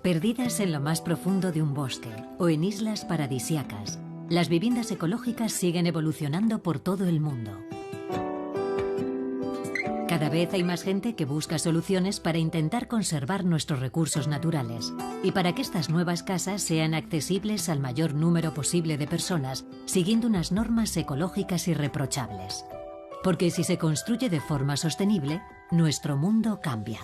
Perdidas en lo más profundo de un bosque o en islas paradisíacas, las viviendas ecológicas siguen evolucionando por todo el mundo. Cada vez hay más gente que busca soluciones para intentar conservar nuestros recursos naturales y para que estas nuevas casas sean accesibles al mayor número posible de personas, siguiendo unas normas ecológicas irreprochables. Porque si se construye de forma sostenible, nuestro mundo cambia.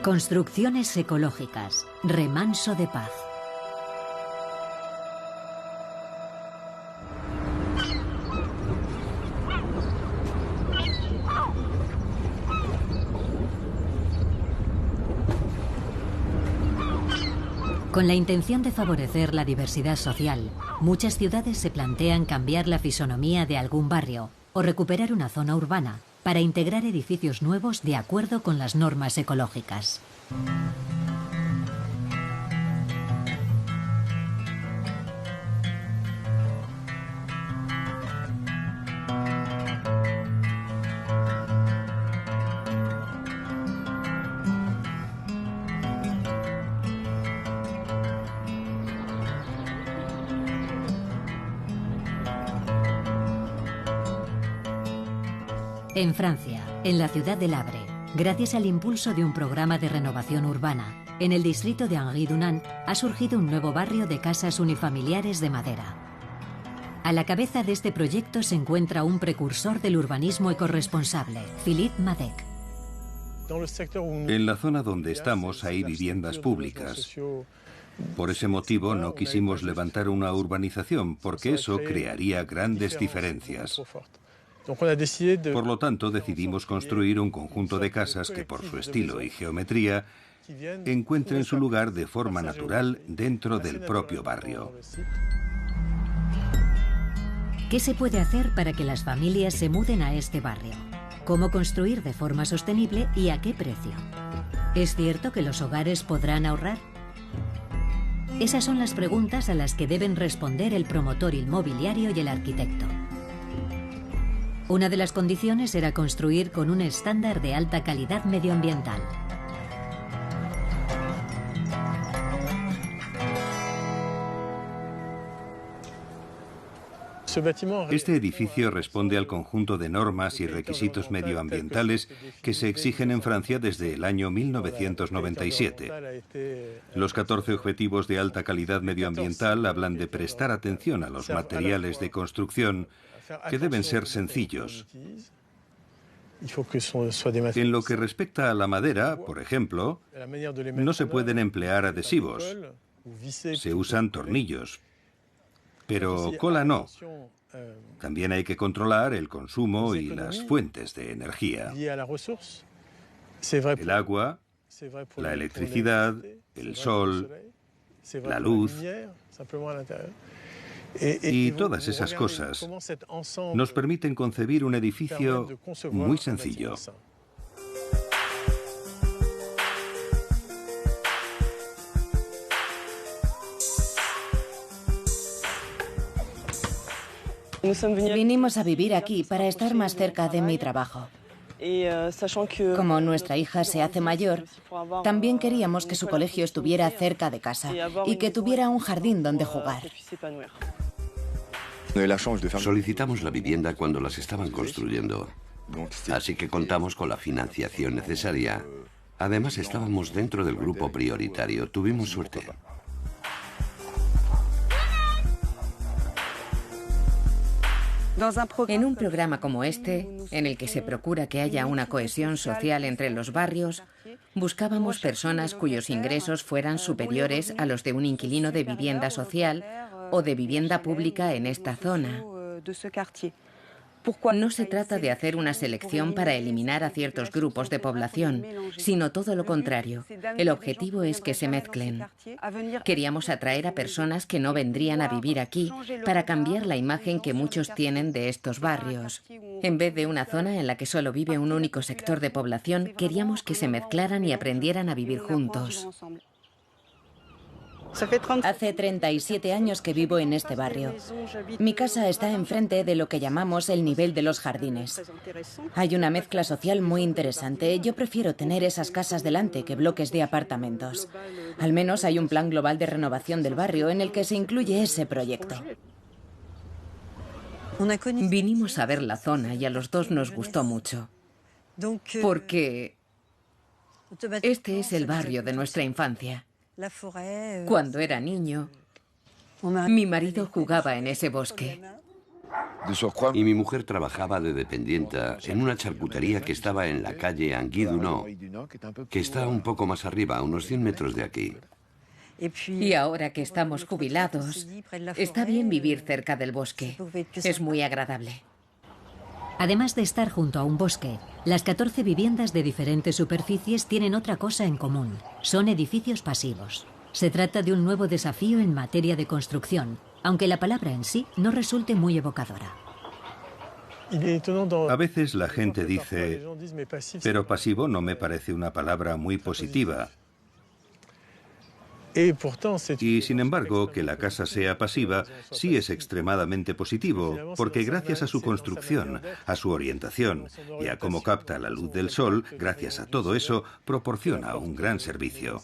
Construcciones ecológicas. Remanso de paz. Con la intención de favorecer la diversidad social, muchas ciudades se plantean cambiar la fisonomía de algún barrio o recuperar una zona urbana para integrar edificios nuevos de acuerdo con las normas ecológicas. En Francia, en la ciudad de Le Havre, gracias al impulso de un programa de renovación urbana, en el distrito de Henri-Dunant ha surgido un nuevo barrio de casas unifamiliares de madera. A la cabeza de este proyecto se encuentra un precursor del urbanismo ecorresponsable, Philippe Madec. En la zona donde estamos hay viviendas públicas. Por ese motivo no quisimos levantar una urbanización, porque eso crearía grandes diferencias. Por lo tanto, decidimos construir un conjunto de casas que, por su estilo y geometría, encuentren su lugar de forma natural dentro del propio barrio. ¿Qué se puede hacer para que las familias se muden a este barrio? ¿Cómo construir de forma sostenible y a qué precio? ¿Es cierto que los hogares podrán ahorrar? Esas son las preguntas a las que deben responder el promotor inmobiliario y el arquitecto. Una de las condiciones era construir con un estándar de alta calidad medioambiental. Este edificio responde al conjunto de normas y requisitos medioambientales que se exigen en Francia desde el año 1997. Los 14 objetivos de alta calidad medioambiental hablan de prestar atención a los materiales de construcción, que deben ser sencillos. En lo que respecta a la madera, por ejemplo, no se pueden emplear adhesivos. Se usan tornillos, pero cola no. También hay que controlar el consumo y las fuentes de energía. El agua, la electricidad, el sol, la luz. Y todas esas cosas nos permiten concebir un edificio muy sencillo. Vinimos a vivir aquí para estar más cerca de mi trabajo. Como nuestra hija se hace mayor, también queríamos que su colegio estuviera cerca de casa y que tuviera un jardín donde jugar. Solicitamos la vivienda cuando las estaban construyendo, así que contamos con la financiación necesaria. Además, estábamos dentro del grupo prioritario. Tuvimos suerte. En un programa como este, en el que se procura que haya una cohesión social entre los barrios, buscábamos personas cuyos ingresos fueran superiores a los de un inquilino de vivienda social o de vivienda pública en esta zona. No se trata de hacer una selección para eliminar a ciertos grupos de población, sino todo lo contrario. El objetivo es que se mezclen. Queríamos atraer a personas que no vendrían a vivir aquí para cambiar la imagen que muchos tienen de estos barrios. En vez de una zona en la que solo vive un único sector de población, queríamos que se mezclaran y aprendieran a vivir juntos. Hace 37 años que vivo en este barrio. Mi casa está enfrente de lo que llamamos el nivel de los jardines. Hay una mezcla social muy interesante. Yo prefiero tener esas casas delante que bloques de apartamentos. Al menos hay un plan global de renovación del barrio en el que se incluye ese proyecto. Vinimos a ver la zona y a los dos nos gustó mucho. Porque este es el barrio de nuestra infancia. Cuando era niño, mi marido jugaba en ese bosque. Y mi mujer trabajaba de dependienta en una charcutería que estaba en la calle Anguille du Nord, que está un poco más arriba, a unos 100 metros de aquí. Y ahora que estamos jubilados, está bien vivir cerca del bosque. Es muy agradable. Además de estar junto a un bosque, las 14 viviendas de diferentes superficies tienen otra cosa en común. Son edificios pasivos. Se trata de un nuevo desafío en materia de construcción, aunque la palabra en sí no resulte muy evocadora. A veces la gente dice, pero pasivo no me parece una palabra muy positiva. Y sin embargo, que la casa sea pasiva sí es extremadamente positivo, porque gracias a su construcción, a su orientación y a cómo capta la luz del sol, gracias a todo eso, proporciona un gran servicio.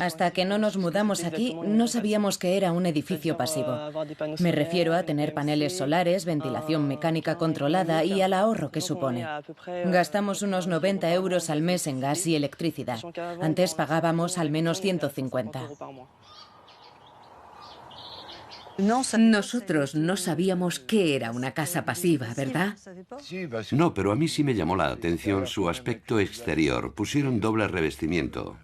Hasta que no nos mudamos aquí, no sabíamos que era un edificio pasivo. Me refiero a tener paneles solares, ventilación mecánica controlada y al ahorro que supone. Gastamos unos 90 euros al mes en gas y electricidad. Antes pagábamos al menos 150. Nosotros no sabíamos qué era una casa pasiva, ¿verdad? No, pero a mí sí me llamó la atención su aspecto exterior. Pusieron doble revestimiento.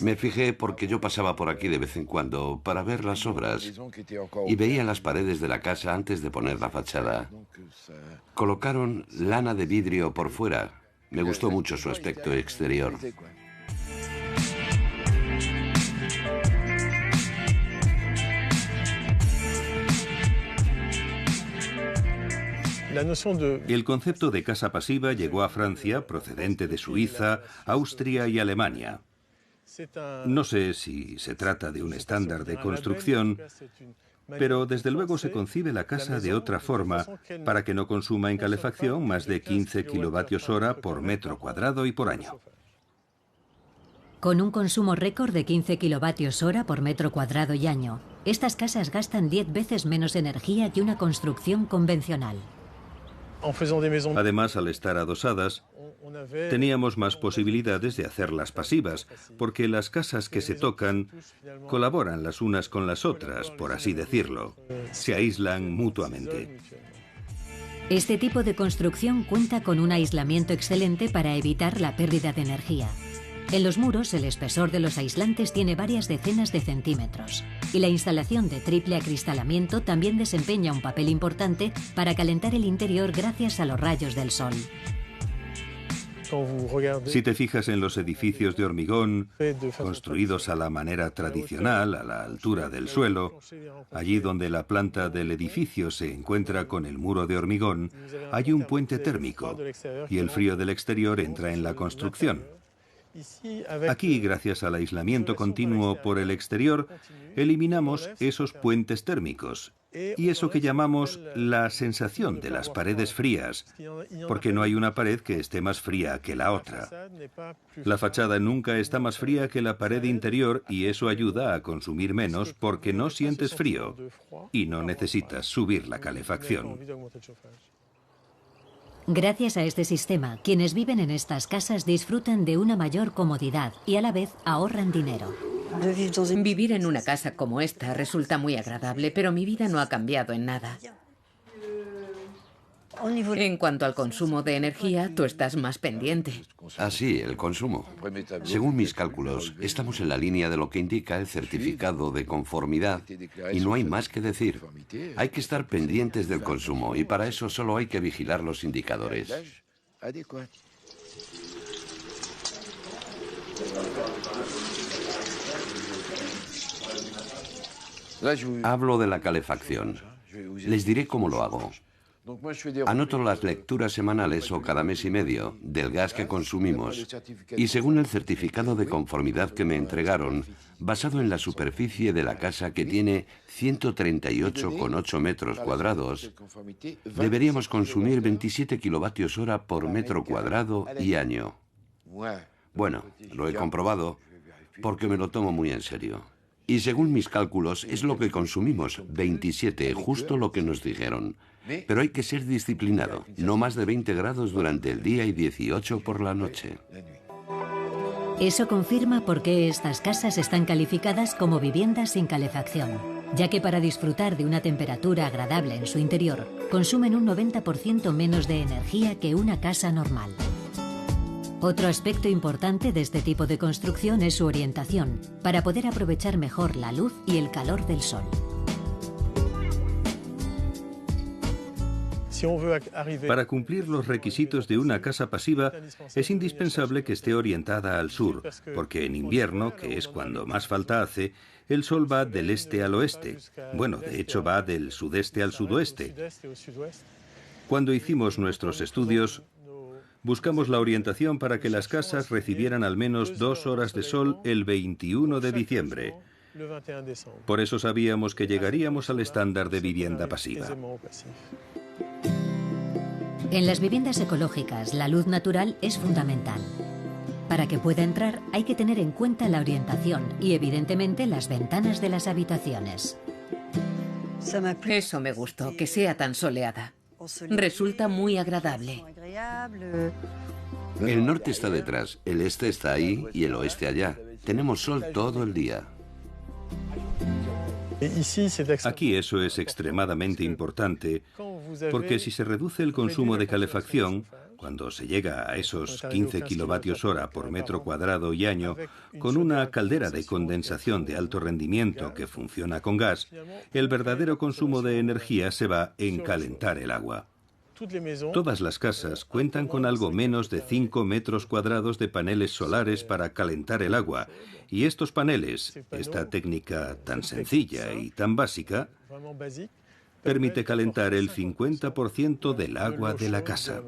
Me fijé porque yo pasaba por aquí de vez en cuando para ver las obras y veía las paredes de la casa antes de poner la fachada. Colocaron lana de vidrio por fuera. Me gustó mucho su aspecto exterior. El concepto de casa pasiva llegó a Francia, procedente de Suiza, Austria y Alemania. No sé si se trata de un estándar de construcción, pero desde luego se concibe la casa de otra forma para que no consuma en calefacción más de 15 kWh por metro cuadrado y por año. Con un consumo récord de 15 kWh por metro cuadrado y año, estas casas gastan 10 veces menos energía que una construcción convencional. Además, al estar adosadas, teníamos más posibilidades de hacerlas pasivas, porque las casas que se tocan colaboran las unas con las otras, por así decirlo. Se aíslan mutuamente. Este tipo de construcción cuenta con un aislamiento excelente para evitar la pérdida de energía. En los muros, el espesor de los aislantes tiene varias decenas de centímetros, y la instalación de triple acristalamiento también desempeña un papel importante para calentar el interior gracias a los rayos del sol. Si te fijas en los edificios de hormigón, construidos a la manera tradicional, a la altura del suelo, allí donde la planta del edificio se encuentra con el muro de hormigón, hay un puente térmico, y el frío del exterior entra en la construcción. Aquí, gracias al aislamiento continuo por el exterior, eliminamos esos puentes térmicos y eso que llamamos la sensación de las paredes frías, porque no hay una pared que esté más fría que la otra. La fachada nunca está más fría que la pared interior y eso ayuda a consumir menos porque no sientes frío y no necesitas subir la calefacción. Gracias a este sistema, quienes viven en estas casas disfrutan de una mayor comodidad y a la vez ahorran dinero. Vivir en una casa como esta resulta muy agradable, pero mi vida no ha cambiado en nada. En cuanto al consumo de energía, tú estás más pendiente. Ah, sí, el consumo. Según mis cálculos, estamos en la línea de lo que indica el certificado de conformidad y no hay más que decir. Hay que estar pendientes del consumo y para eso solo hay que vigilar los indicadores. Hablo de la calefacción. Les diré cómo lo hago. Anoto las lecturas semanales o cada mes y medio del gas que consumimos y según el certificado de conformidad que me entregaron, basado en la superficie de la casa que tiene 138,8 metros cuadrados, deberíamos consumir 27 kilovatios hora por metro cuadrado y año. Bueno, lo he comprobado porque me lo tomo muy en serio. Y según mis cálculos es lo que consumimos, 27, justo lo que nos dijeron. Pero hay que ser disciplinado, no más de 20 grados durante el día y 18 por la noche. Eso confirma por qué estas casas están calificadas como viviendas sin calefacción, ya que para disfrutar de una temperatura agradable en su interior, consumen un 90% menos de energía que una casa normal. Otro aspecto importante de este tipo de construcción es su orientación, para poder aprovechar mejor la luz y el calor del sol. Para cumplir los requisitos de una casa pasiva, es indispensable que esté orientada al sur, porque en invierno, que es cuando más falta hace, el sol va del este al oeste. Bueno, de hecho va del sudeste al sudoeste. Cuando hicimos nuestros estudios, buscamos la orientación para que las casas recibieran al menos 2 horas de sol el 21 de diciembre. Por eso sabíamos que llegaríamos al estándar de vivienda pasiva. En las viviendas ecológicas, la luz natural es fundamental. Para que pueda entrar, hay que tener en cuenta la orientación y, evidentemente, las ventanas de las habitaciones. Eso me gustó, que sea tan soleada. Resulta muy agradable. El norte está detrás, el este está ahí y el oeste allá. Tenemos sol todo el día. Aquí eso es extremadamente importante, porque si se reduce el consumo de calefacción, cuando se llega a esos 15 kilovatios hora por metro cuadrado y año, con una caldera de condensación de alto rendimiento que funciona con gas, el verdadero consumo de energía se va en calentar el agua. Todas las casas cuentan con algo menos de 5 metros cuadrados de paneles solares para calentar el agua, y estos paneles, esta técnica tan sencilla y tan básica, permite calentar el 50% del agua de la casa.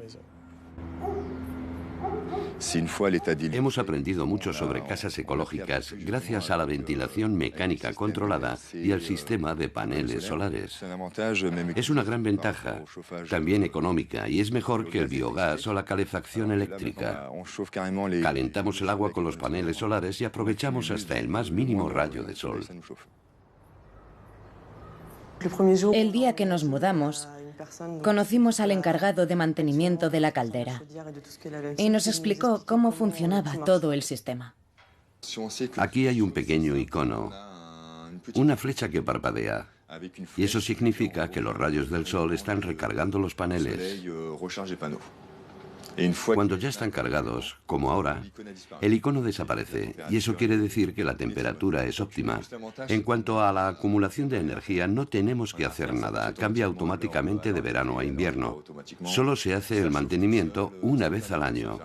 Hemos aprendido mucho sobre casas ecológicas gracias a la ventilación mecánica controlada y al sistema de paneles solares. Es una gran ventaja, también económica, y es mejor que el biogás o la calefacción eléctrica. Calentamos el agua con los paneles solares y aprovechamos hasta el más mínimo rayo de sol. El día que nos mudamos, conocimos al encargado de mantenimiento de la caldera y nos explicó cómo funcionaba todo el sistema. Aquí hay un pequeño icono, una flecha que parpadea, y eso significa que los rayos del sol están recargando los paneles. Cuando ya están cargados, como ahora, el icono desaparece y eso quiere decir que la temperatura es óptima. En cuanto a la acumulación de energía, no tenemos que hacer nada, cambia automáticamente de verano a invierno. Solo se hace el mantenimiento una vez al año.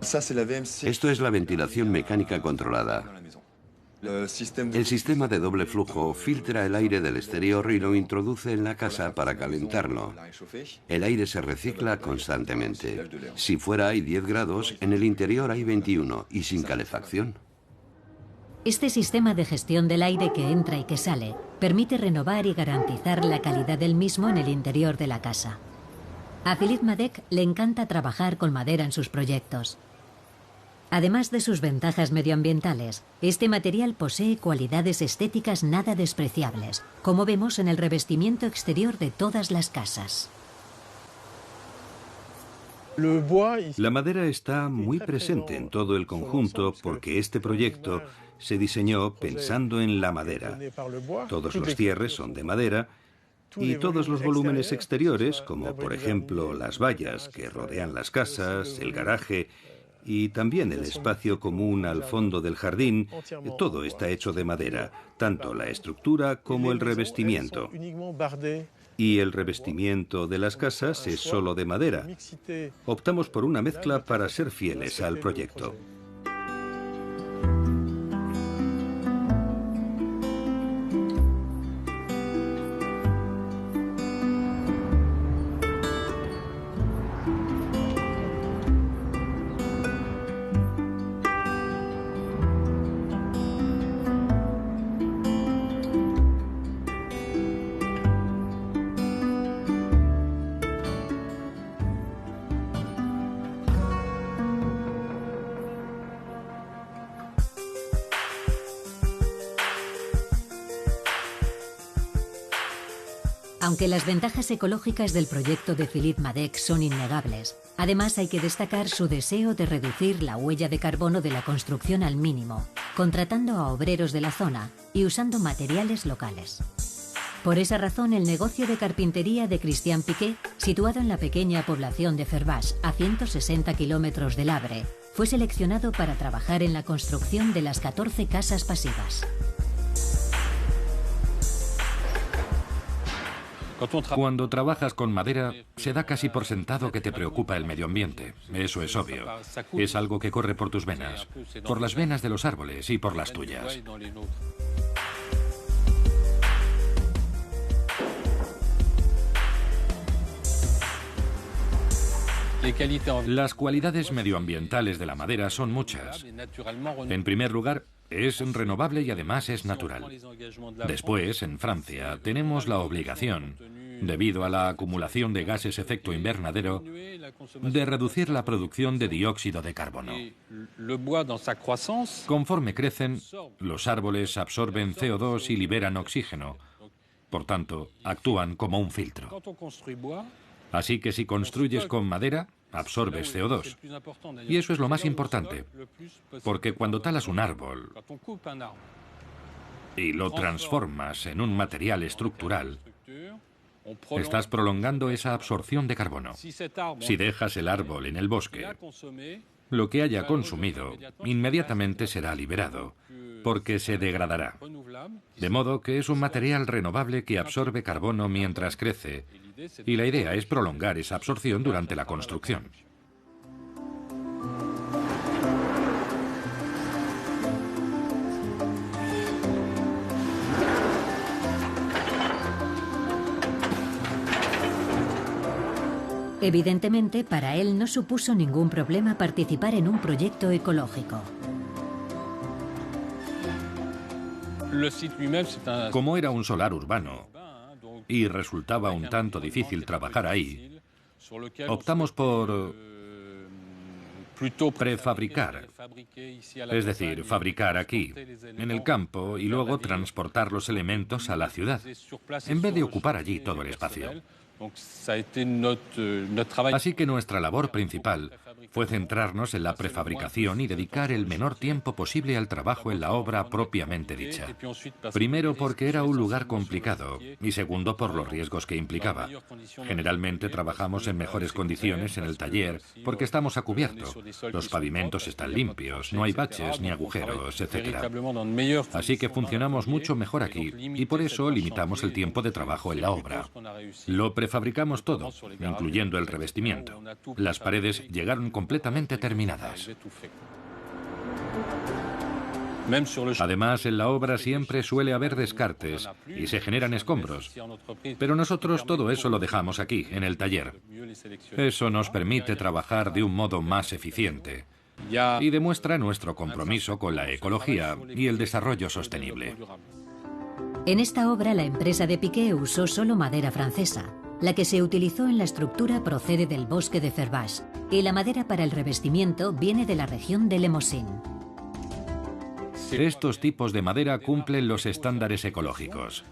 Esto es la ventilación mecánica controlada. El sistema de doble flujo filtra el aire del exterior y lo introduce en la casa para calentarlo. El aire se recicla constantemente. Si fuera hay 10 grados, en el interior hay 21 y sin calefacción. Este sistema de gestión del aire que entra y que sale permite renovar y garantizar la calidad del mismo en el interior de la casa. A Philippe Madec le encanta trabajar con madera en sus proyectos. Además de sus ventajas medioambientales, este material posee cualidades estéticas nada despreciables, como vemos en el revestimiento exterior de todas las casas. La madera está muy presente en todo el conjunto porque este proyecto se diseñó pensando en la madera. Todos los cierres son de madera Y todos los volúmenes exteriores, como por ejemplo las vallas que rodean las casas, el garaje y también el espacio común al fondo del jardín, todo está hecho de madera, tanto la estructura como el revestimiento. Y el revestimiento de las casas es solo de madera. Optamos por una mezcla para ser fieles al proyecto. Aunque las ventajas ecológicas del proyecto de Philippe Madec son innegables, además hay que destacar su deseo de reducir la huella de carbono de la construcción al mínimo, contratando a obreros de la zona y usando materiales locales. Por esa razón, el negocio de carpintería de Christian Piquet, situado en la pequeña población de Ferbach, a 160 kilómetros del Havre, fue seleccionado para trabajar en la construcción de las 14 casas pasivas. Cuando trabajas con madera, se da casi por sentado que te preocupa el medio ambiente. Eso es obvio. Es algo que corre por tus venas, por las venas de los árboles y por las tuyas. Las cualidades medioambientales de la madera son muchas. En primer lugar, es renovable y además es natural. Después, en Francia, tenemos la obligación, debido a la acumulación de gases efecto invernadero, de reducir la producción de dióxido de carbono. Conforme crecen, los árboles absorben CO2 y liberan oxígeno. Por tanto, actúan como un filtro. Así que si construyes con madera, absorbes CO2. Y eso es lo más importante, porque cuando talas un árbol y lo transformas en un material estructural, estás prolongando esa absorción de carbono. Si dejas el árbol en el bosque, lo que haya consumido inmediatamente será liberado, porque se degradará. De modo que es un material renovable que absorbe carbono mientras crece, y la idea es prolongar esa absorción durante la construcción. Evidentemente, para él no supuso ningún problema participar en un proyecto ecológico. Como era un solar urbano y resultaba un tanto difícil trabajar ahí, optamos por prefabricar, es decir, fabricar aquí, en el campo, y luego transportar los elementos a la ciudad, en vez de ocupar allí todo el espacio. Así que nuestra labor principal fue centrarnos en la prefabricación y dedicar el menor tiempo posible al trabajo en la obra propiamente dicha. Primero porque era un lugar complicado y segundo por los riesgos que implicaba. Generalmente trabajamos en mejores condiciones en el taller porque estamos a cubierto. Los pavimentos están limpios, no hay baches ni agujeros, etc. Así que funcionamos mucho mejor aquí y por eso limitamos el tiempo de trabajo en la obra. Lo prefabricamos todo, incluyendo el revestimiento. Las paredes llegaron completamente terminadas. Además, en la obra siempre suele haber descartes y se generan escombros. Pero nosotros todo eso lo dejamos aquí, en el taller. Eso nos permite trabajar de un modo más eficiente y demuestra nuestro compromiso con la ecología y el desarrollo sostenible. En esta obra, la empresa de Piquet usó solo madera francesa. La que se utilizó en la estructura procede del bosque de Ferbach y la madera para el revestimiento viene de la región de Lemosín. Estos tipos de madera cumplen los estándares ecológicos.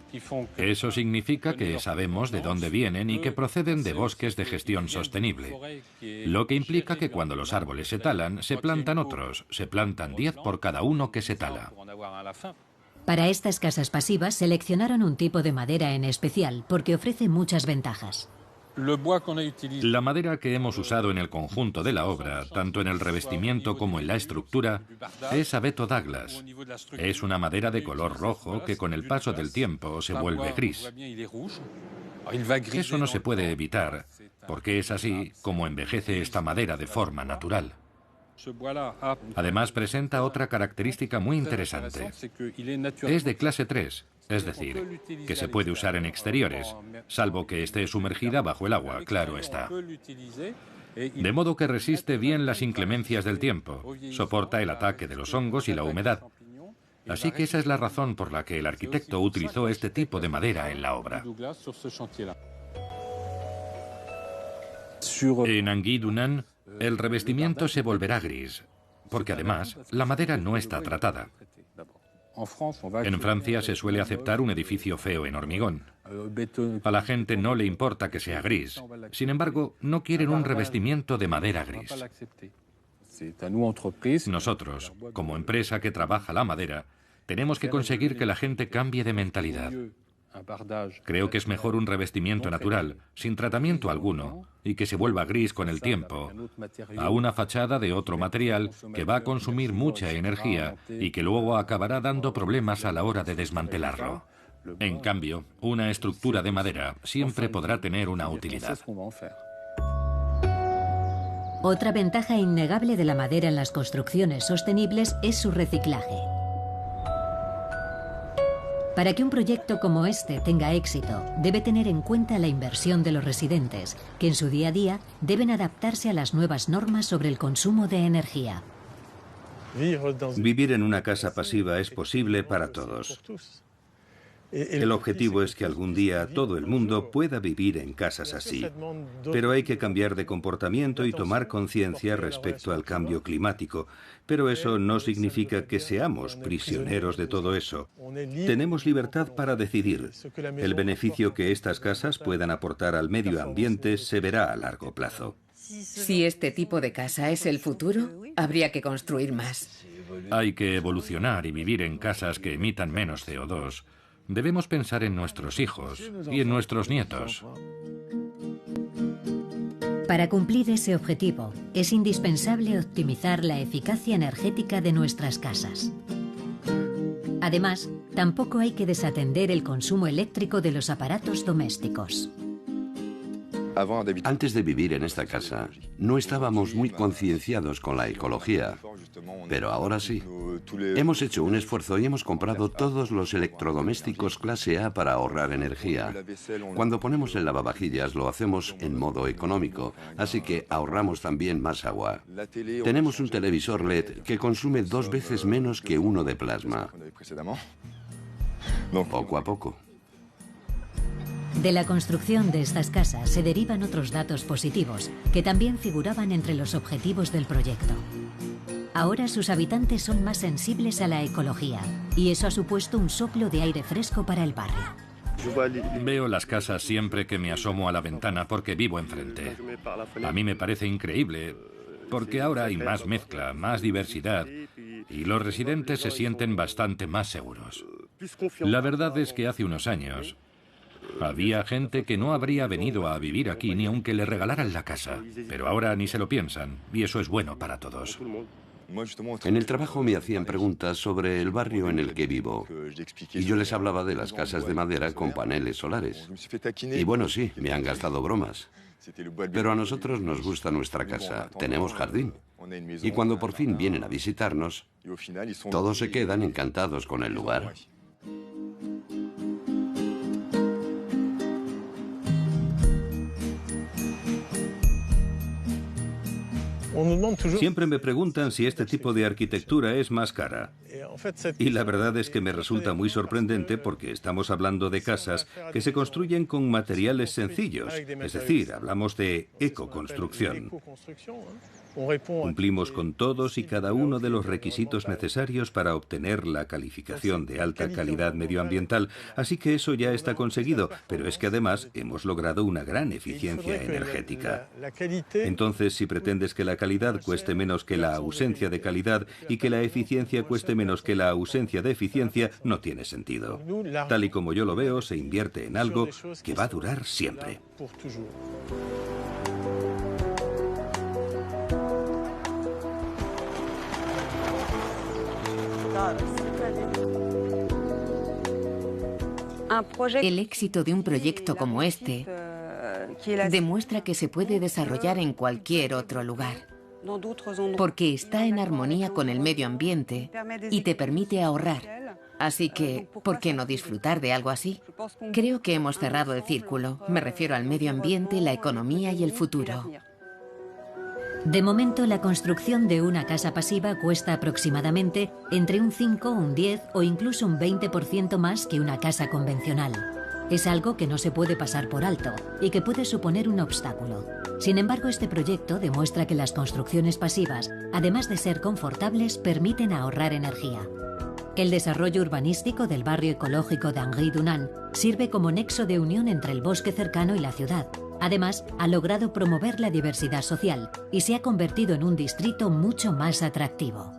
Eso significa que sabemos de dónde vienen y que proceden de bosques de gestión sostenible. Lo que implica que cuando los árboles se talan, se plantan otros. Se plantan 10 por cada uno que se tala. Para estas casas pasivas seleccionaron un tipo de madera en especial porque ofrece muchas ventajas. La madera que hemos usado en el conjunto de la obra, tanto en el revestimiento como en la estructura, es abeto Douglas. Es una madera de color rojo que con el paso del tiempo se vuelve gris. Eso no se puede evitar, porque es así como envejece esta madera de forma natural. Además presenta otra característica muy interesante. Es de clase 3. Es decir, que se puede usar en exteriores, salvo que esté sumergida bajo el agua, claro está. De modo que resiste bien las inclemencias del tiempo, soporta el ataque de los hongos y la humedad. Así que esa es la razón por la que el arquitecto utilizó este tipo de madera en la obra. En Anguille-Dunan, el revestimiento se volverá gris, porque además la madera no está tratada. En Francia se suele aceptar un edificio feo en hormigón. A la gente no le importa que sea gris. Sin embargo, no quieren un revestimiento de madera gris. Nosotros, como empresa que trabaja la madera, tenemos que conseguir que la gente cambie de mentalidad. Creo que es mejor un revestimiento natural, sin tratamiento alguno, y que se vuelva gris con el tiempo, a una fachada de otro material que va a consumir mucha energía y que luego acabará dando problemas a la hora de desmantelarlo. En cambio, una estructura de madera siempre podrá tener una utilidad. Otra ventaja innegable de la madera en las construcciones sostenibles es su reciclaje. Para que un proyecto como este tenga éxito, debe tener en cuenta la inversión de los residentes, que en su día a día deben adaptarse a las nuevas normas sobre el consumo de energía. Vivir en una casa pasiva es posible para todos. El objetivo es que algún día todo el mundo pueda vivir en casas así. Pero hay que cambiar de comportamiento y tomar conciencia respecto al cambio climático. Pero eso no significa que seamos prisioneros de todo eso. Tenemos libertad para decidir. El beneficio que estas casas puedan aportar al medio ambiente se verá a largo plazo. Si este tipo de casa es el futuro, habría que construir más. Hay que evolucionar y vivir en casas que emitan menos CO2. Debemos pensar en nuestros hijos y en nuestros nietos. Para cumplir ese objetivo, es indispensable optimizar la eficacia energética de nuestras casas. Además, tampoco hay que desatender el consumo eléctrico de los aparatos domésticos. Antes de vivir en esta casa, no estábamos muy concienciados con la ecología, pero ahora sí. Hemos hecho un esfuerzo y hemos comprado todos los electrodomésticos clase A para ahorrar energía. Cuando ponemos el lavavajillas lo hacemos en modo económico, así que ahorramos también más agua. Tenemos un televisor LED que consume 2 veces menos que uno de plasma. Poco a poco. De la construcción de estas casas se derivan otros datos positivos que también figuraban entre los objetivos del proyecto. Ahora sus habitantes son más sensibles a la ecología y eso ha supuesto un soplo de aire fresco para el barrio. Veo las casas siempre que me asomo a la ventana porque vivo enfrente. A mí me parece increíble porque ahora hay más mezcla, más diversidad y los residentes se sienten bastante más seguros. La verdad es que hace unos años había gente que no habría venido a vivir aquí ni aunque le regalaran la casa, pero ahora ni se lo piensan y eso es bueno para todos. En el trabajo me hacían preguntas sobre el barrio en el que vivo y yo les hablaba de las casas de madera con paneles solares. Y bueno, sí, me han gastado bromas. Pero a nosotros nos gusta nuestra casa, tenemos jardín. Y cuando por fin vienen a visitarnos, todos se quedan encantados con el lugar. Siempre me preguntan si este tipo de arquitectura es más cara. Y la verdad es que me resulta muy sorprendente porque estamos hablando de casas que se construyen con materiales sencillos, es decir, hablamos de ecoconstrucción. Cumplimos con todos y cada uno de los requisitos necesarios para obtener la calificación de alta calidad medioambiental, así que eso ya está conseguido, pero es que además hemos logrado una gran eficiencia energética. Entonces, si pretendes que la calidad calidad cueste menos que la ausencia de calidad y que la eficiencia cueste menos que la ausencia de eficiencia, no tiene sentido. Tal y como yo lo veo, se invierte en algo que va a durar siempre. El éxito de un proyecto como este demuestra que se puede desarrollar en cualquier otro lugar, porque está en armonía con el medio ambiente y te permite ahorrar. Así que, ¿por qué no disfrutar de algo así? Creo que hemos cerrado el círculo. Me refiero al medio ambiente, la economía y el futuro. De momento, la construcción de una casa pasiva cuesta aproximadamente entre un 5, un 10 o incluso un 20% más que una casa convencional. Es algo que no se puede pasar por alto y que puede suponer un obstáculo. Sin embargo, este proyecto demuestra que las construcciones pasivas, además de ser confortables, permiten ahorrar energía. El desarrollo urbanístico del barrio ecológico de Angry-Dunant sirve como nexo de unión entre el bosque cercano y la ciudad. Además, ha logrado promover la diversidad social y se ha convertido en un distrito mucho más atractivo.